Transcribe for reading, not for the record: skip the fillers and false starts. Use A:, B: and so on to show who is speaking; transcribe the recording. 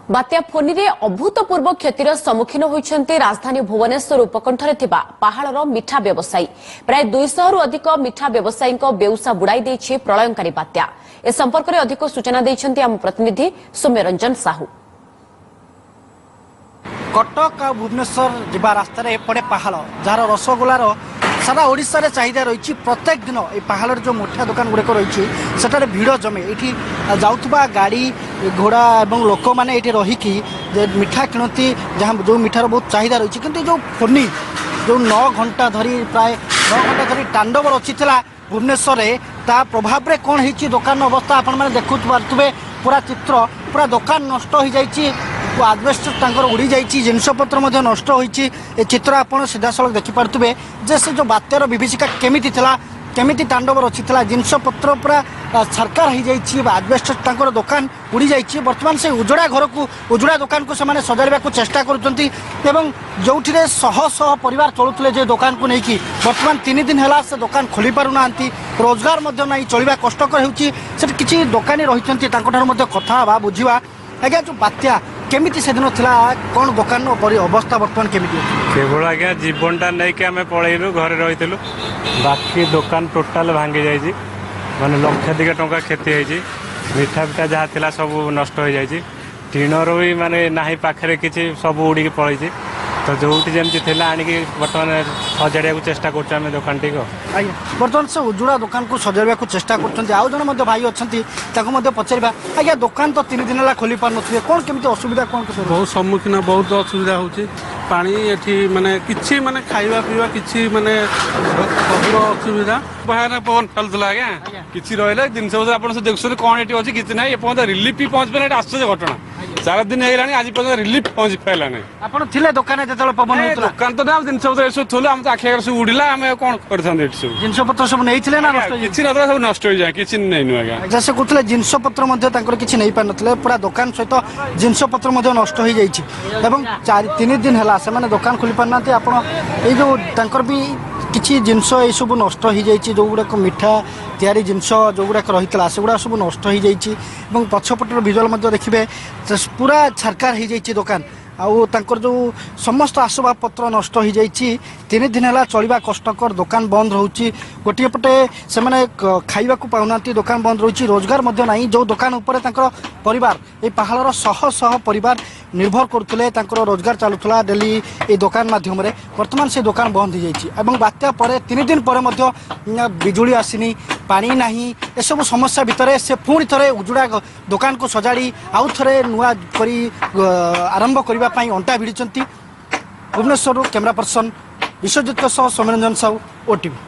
A: बात्या फोनी रे अभूतपूर्व क्षतिर सम्मुखीन होइछन्ते राजधानी भुवनेश्वर उपकंठरे थिबा पहाड़र मिठा व्यवसायी प्राय 200 रु अधिक मिठा व्यवसायी बेउसा बुड़ाई देछि प्रलयंकारी बात्या। ए संपर्क में अधिक सूचना देइछन्ते आम प्रतिनिधि सौम्यरंजन साहू।
B: कटक आ भुवनेश्वर जिबा रास्ता रे एपड़े पहाड़ जार रसगोलार सारा ओडिशा रे चाहिदा रही। प्रत्येक दिन ये पहाड़ जो मोटा दुकान गुड़िक रही सेठारे भिड़ जमे ये जाउथबा गाड़ी घोड़ा और लोक मैंने ये रहीकि मिठा किणती जहाँ जो मिठार बहुत चाहिदा रही। किंतु जो फोनी जो 9 घंटा धरी प्राय 9 घंटा धरी तांडव रचिला भुवनेश्वर ता प्रभाव में कौन हो दुकान अवस्था आपण मैंने देखु पारे पूरा चित्र पूरा दुकान नष्ट हो जाइए। आजबेस्टर उड़ी जाइए जिनपतर नष्ट होती चित्र आप सीधा सड़क देखिपे जे से जो बात्यार विभीषिका केमी तांडव रचिला जिनपतर पूरा सरकार हो जाइए आजबेस्टर दुकान उड़ी जाइए। बर्तमान से उजड़ा घर को उजड़ा दुकान को से सजाइबा को चेष्टा करुँच जो शह शह परिवार चलुले जे दुकान को लेकिन बर्तमान 3 दिन है से दुकान खोली पारना रोजगार ना चलवा कष्टकर हो किसी दुकानी रही कथा बुझा आज्ञा जो बात्या केमी से दिन था कौन दुकान अवस्था बर्तमान केमी
C: केवल आज्ञा जीवनटा नहीं कि आम पलैलु घरे रही बाकी दुकान टोटाल भांगी जाइए माने लक्षाधिक टंका क्षति होती मिठा पिठा जहाँ थिला सब नष्ट हो जाइए टीणर भी माने नाही पाखरे किसी सब उड़ी पलैछि तो जो जमी थी आणिक बर्तमान सजाड़ा को चेष्टा कर दुकान टी
B: बर्तमान से उजुड़ा दुकान को सजाइबा को चेष्टा कर भाई अच्छा पचारा आज्ञा दुकान तो 3 दिन है खोली पार नुए कौन केमी असुविधा कौन
D: बहुत सम्मुखीन बहुत असुविधा होची पानी एठी माने किछि माने खाइबा पीवा किछि माने सबुर असुविधा बाहर पवन चलुला आज्ञा किछि रहले जिनस आपन से देखछन कोन एठी अछि किछि नै ए पवन रिलीफ भी पहुंच पे आश्चर्य घटना 4 दिन हेलानी आज पर्यंत रिलीफ पहुंच पाइला नै
B: आपन थिले दुकान जेतल पवन होतला
D: दुकान तो ना जिनस एसो थोले हम आखि आगर से उडिला हम कोन करथान एठी सब
B: जिनस पत्र सब नै थिले ना नष्ट
D: किछि न सब नष्ट हो जाय किछि नै नु आज्ञा
B: जैसे कहते जिनस पत्र मध्ये तांकर किछि नै पार नथले पूरा दुकान सहित जिनस पत्र मध्ये नष्ट हो जाइछि एवं 3 दिन है से दुकान खोली पारना ये जो तांकर भी किसी जिनस ये सब नष्ट हो जाइए जो गुड़ाक मिठा तैयारी जिनस जो गुड़ाक रही से गुड़ा सब नष्ट हो जाइए पछपटर विजुअल देखिए पूरा छरकार हो जाइए दुकान आउर जो समस्त आसबाब पत्र नष्ट हो जाइए 3 दिन है चलवा कष्टकर दुकान बंद रोचे गोटे पटे से खाइबा को पाऊना दुकान बंद रोचे रोजगार ना जो दुकान उपर परिवार ये पहाड़ शह शह परिवार निर्भर करुले रोजगार चलुला डेली ये दुकान मध्यम बर्तमान से दुकान बंद हो जाइए बात्या पर 3 दिन पर बिजुली आसनी पानी नहीं ए सब समस्या भितर से पुणी थे उजुड़ा दुकान को सजाड़ी आउ थे नुआ करी आरंभ करने अंटा भिड़ी Bhubaneswar camera person Biswajit Soumyaranjan Sahu OTV।